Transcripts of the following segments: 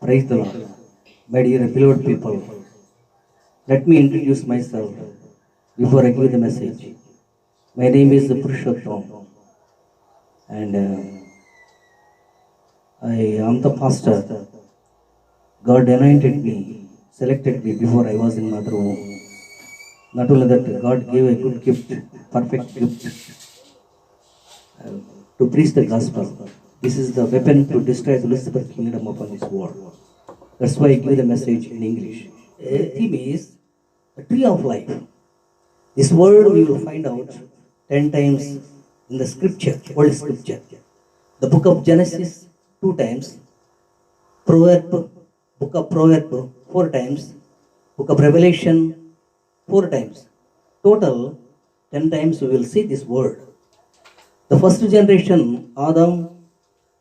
Praise the Lord. My dear beloved people, let me introduce myself before I give the message. My name is Purushottam and I am the pastor. God anointed me, selected me before I was in mother womb. Not only that, God gave a good gift, perfect gift uh, to preach the gospel. This is the weapon to destroy the Lucifer kingdom upon this world. That's why I give the message in English. The theme is the tree of life. This word we will find out 10 times in the scripture, old scripture. The book of Genesis 2 times, book of Proverb 4 times, book of Revelation 4 times. Total 10 times we will see this word. The first generation, Adam,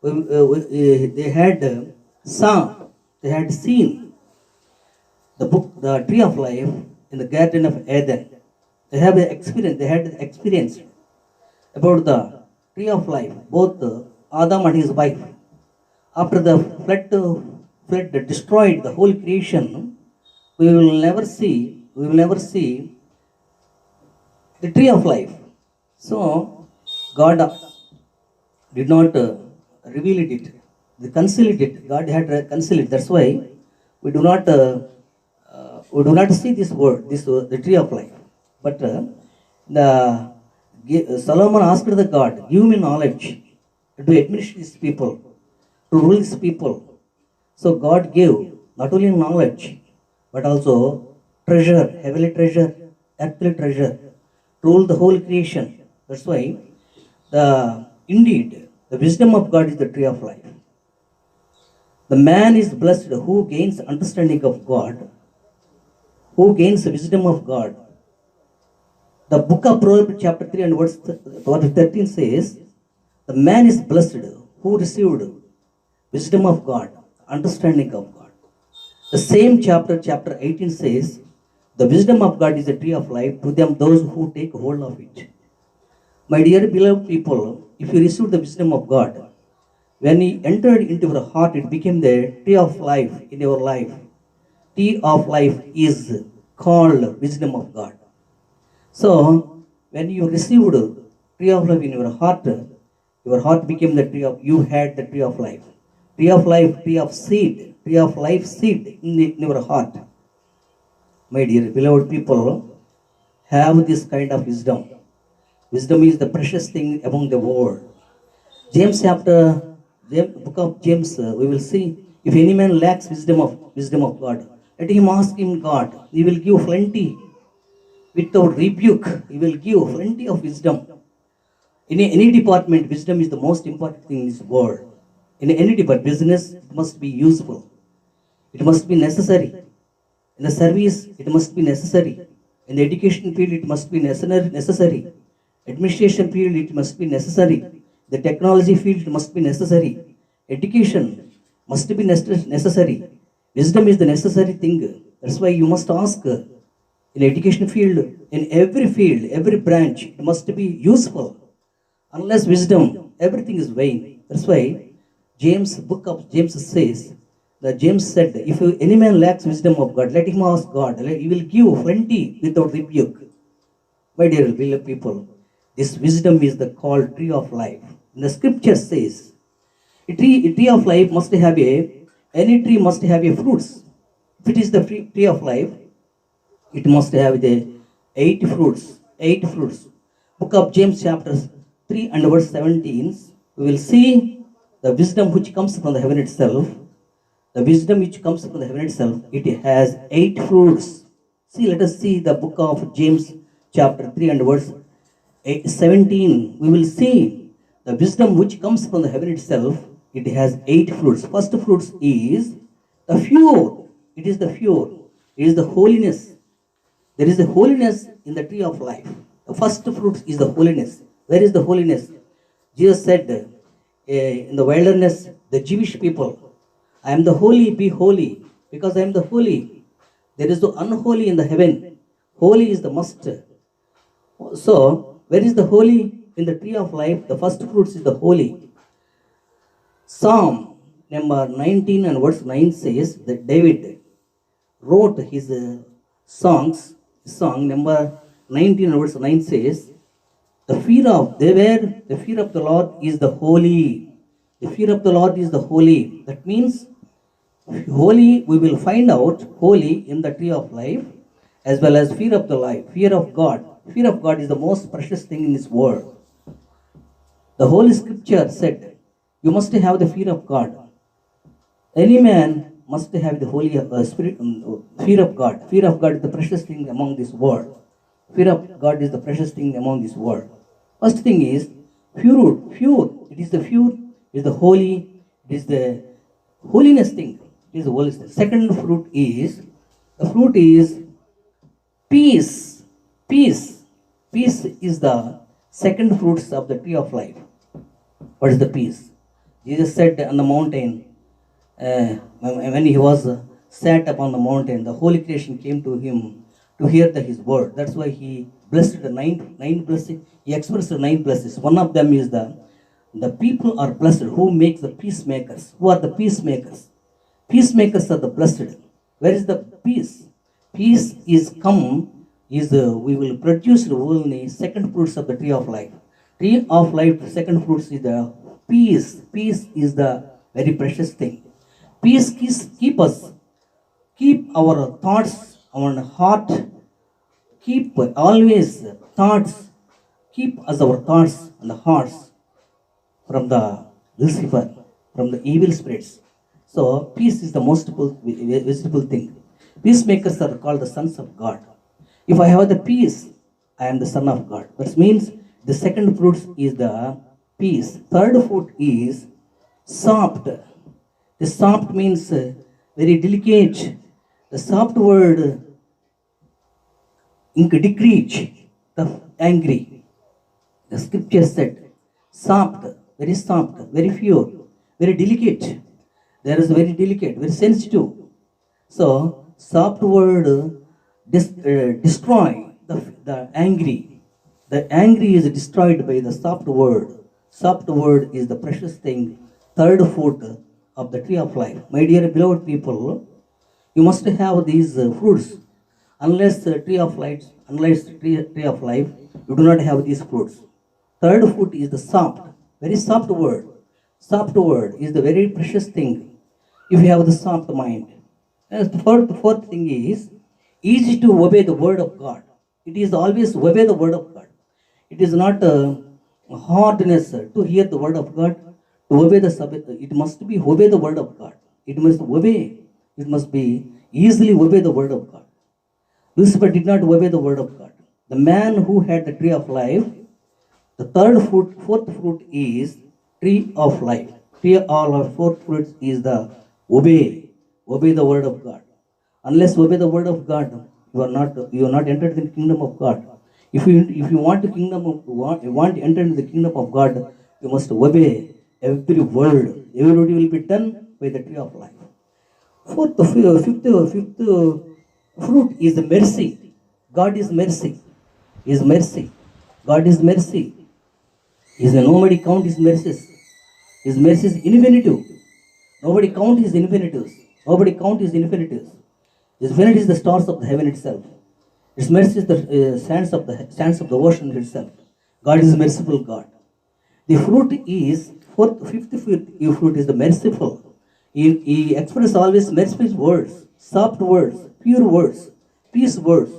they had they had seen the tree of life in the Garden of Eden. They had experience about the tree of life, both Adam and his wife. After the flood destroyed the whole creation, we will never see the tree of life. So God did not reveal it. They concealed it. God had concealed it. That's why we do not see this word, the tree of life. But Solomon asked the God, give me knowledge to administer these people, to rule these people. So God gave not only knowledge, but also treasure, heavenly treasure, earthly treasure, to rule the whole creation. That's why indeed the wisdom of God is the tree of life. The man is blessed who gains understanding of God, who gains the wisdom of God. The book of Proverbs chapter 3 and verse 13 says, the man is blessed who received wisdom of God, understanding of God. The same chapter 18 says, the wisdom of God is the tree of life to them those who take hold of it. My dear beloved people, if you receive the wisdom of God, when He entered into your heart, it became the tree of life in your life. Tree of life is called wisdom of God. So, when you received tree of life in your heart became the tree of, you had the tree of life. Tree of life, tree of seed, tree of life seed in your heart. My dear beloved people, have this kind of wisdom. Wisdom is the precious thing among the world. Book of James, we will see, if any man lacks wisdom of God, let him ask him God. He will give plenty without rebuke. He will give plenty of wisdom. In any department, wisdom is the most important thing in this world. In any department, business, it must be useful. It must be necessary. In the service, it must be necessary. In the education field, it must be necessary. Administration field, it must be necessary. The technology field, it must be necessary. Education must be necessary. Wisdom is the necessary thing. That's why you must ask in education field, in every branch, it must be useful. Unless wisdom, everything is vain. That's why book of James says, that James said, if any man lacks wisdom of God, let him ask God. He will give plenty without rebuke. My dear beloved people, this wisdom is the called tree of life. And the scripture says, a tree of life must have any tree must have a fruits. If it is the tree of life, it must have the 8 fruits. 8 fruits. Book of James chapter 3 and verse 17, we will see the wisdom which comes from the heaven itself. The wisdom which comes from the heaven itself, it has 8 fruits. See, let us see the book of James chapter 3 and verse 17. We will see the wisdom which comes from the heaven itself, it has 8 fruits. First fruits is the pure. It is the pure. It is the holiness. There is a holiness in the tree of life. The first fruit is the holiness. Where is the holiness? Jesus said in the wilderness, the Jewish people, I am the holy, be holy, because I am the holy. There is no unholy in the heaven. Holy is the must. So, where is the holy? In the tree of life, the first fruits is the holy. Psalm number 19 and verse 9 says that David wrote his song number 19 and verse 9 says, the fear of the Lord is the holy. The fear of the Lord is the holy. That means holy, we will find out holy in the tree of life, as well as fear of the life, fear of God. Fear of God is the most precious thing in this world. The Holy Scripture said, you must have the fear of God. Any man must have the Holy Spirit, fear of God. Fear of God is the precious thing among this world. Fear of God is the precious thing among this world. First thing is pure. It is the pure, it is the holy, it is the holiness thing. It is the holiness. Second fruit is, the fruit is peace. Peace. Peace is the second fruits of the tree of life. What is the peace? Jesus said on the mountain, when he was sat upon the mountain, the holy creation came to him to hear his word. That's why he blessed the nine blessings. He expressed the 9 blessings. One of them is the people are blessed who makes the peacemakers. Who are the peacemakers? Peacemakers are the blessed. Where is the peace? Peace is come, we will produce only second fruits of the tree of life. Tree of life, second fruits is the peace. Peace is the very precious thing. Peace keep our thoughts, our heart, keep always thoughts, keep us our thoughts and the hearts from the Lucifer, from the evil spirits. So peace is the most visible thing. Peacemakers are called the sons of God. If I have the peace, I am the son of God. That means the second fruit is the peace. Third fruit is soft. The soft means very delicate. The soft word decrease, the angry. The scripture said soft, very pure, very delicate. There is very delicate, very sensitive. So soft word destroy the angry. The angry is destroyed by the soft word. Soft word is the precious thing. Third fruit of the tree of life. My dear beloved people, you must have these fruits. Unless tree of life, tree of life, you do not have these fruits. Third fruit is the soft, very soft word. Soft word is the very precious thing if you have the soft mind. And the fourth thing is easy to obey the word of God. It is always obey the word of God. It is not hardness to hear the word of God. To obey the Sabbath, it must be obey the word of God. It must obey. It must be easily obey the word of God. Lucifer did not obey the word of God. The man who had the tree of life, the fourth fruit is tree of life. Fourth fruit is the obey the word of God. Unless obey the word of God, you are not entered in the kingdom of God. If you want to enter into the kingdom of God, you must obey every word. Every word will be done by the tree of life. Fifth fruit is the mercy. God is mercy. Is mercy. God is mercy. Nobody count his mercies. His mercy is infinitive. Nobody count his infinitives. Nobody count his infinitives. His infinity is the stars of the heaven itself. His mercy is the sands of the ocean itself. God is a merciful God. The fruit is fifth fruit is the merciful. He expresses always merciful words, soft words, pure words, peace words.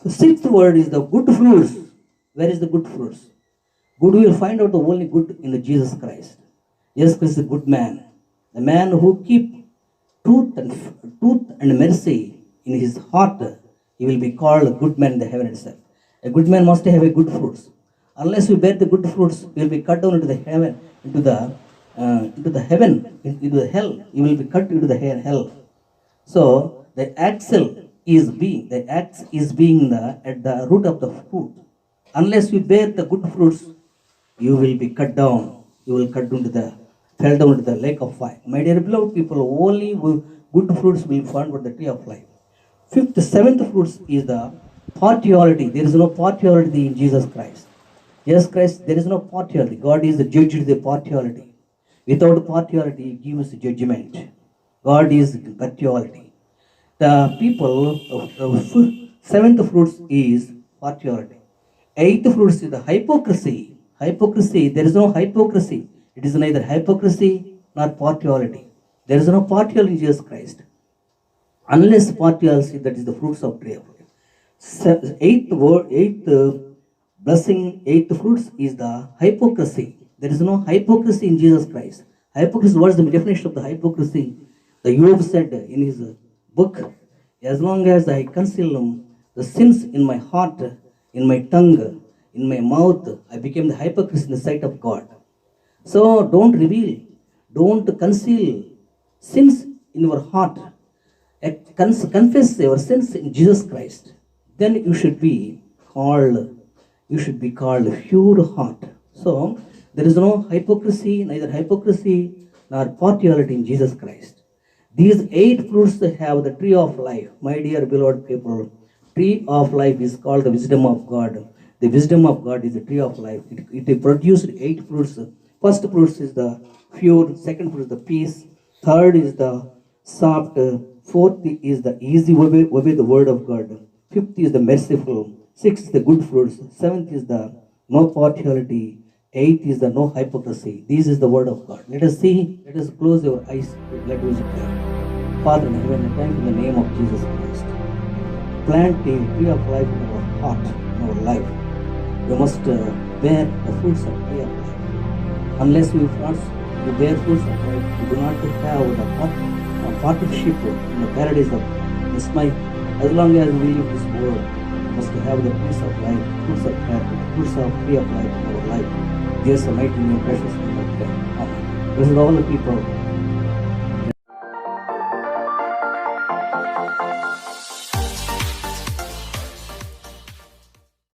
The sixth word is the good fruits. Where is the good fruits? Good, we will find out the only good in the Jesus Christ. Jesus Christ is a good man. The man who keep truth and mercy in his heart, he will be called a good man in the heaven itself. A good man must have a good fruits. Unless you bear the good fruits, you will be cut down into the heaven, into the hell. You will be cut into the hell. So the axe is being at the root of the fruit. Unless you bear the good fruits, you will be cut down. You will fell down to the lake of fire. My dear beloved people, only good fruits will be found on the tree of life. Seventh fruits is the partiality. There is no partiality in Jesus Christ. Jesus Christ, there is no partiality. God is the judge of the partiality. Without partiality, he gives judgment. God is partiality. The people of seventh fruits is partiality. Eighth fruits is the hypocrisy. Hypocrisy, there is no hypocrisy. It is neither hypocrisy nor partiality. There is no partiality in Jesus Christ. Unless partiality, that is the fruits of tree of life. Eighth blessing, eighth fruits is the hypocrisy. There is no hypocrisy in Jesus Christ. Hypocrisy, what is the definition of the hypocrisy? The Job said in his book, as long as I conceal the sins in my heart, in my tongue, in my mouth, I became the hypocrite in the sight of God. So don't reveal, don't conceal sins in your heart. Confess your sins in Jesus Christ. Then you should be called pure heart. So there is no hypocrisy, neither hypocrisy nor partiality in Jesus Christ. These eight fruits have the tree of life. My dear beloved people, tree of life is called the wisdom of God. The wisdom of God is the tree of life. It produced eight fruits. First fruit is the pure, second fruit is the peace, third is the soft, fourth is the easy, obey the word of God, fifth is the merciful, sixth is the good fruits, seventh is the no partiality, eighth is the no hypocrisy. This is the word of God. Let us see, let us close our eyes, let us pray. Father in heaven, I thank you in the name of Jesus Christ. Plant a tree of life in our heart, in our life. You must bear the fruits of tree of life. Unless we bear fruits of life, we do not have the partnership in the paradise of this life. As long as we live this world, we must have the fruits of life, fruits of character, fruits of tree of life in our life. Jesus, the mighty name, precious name of God. Amen. Blessed all the people.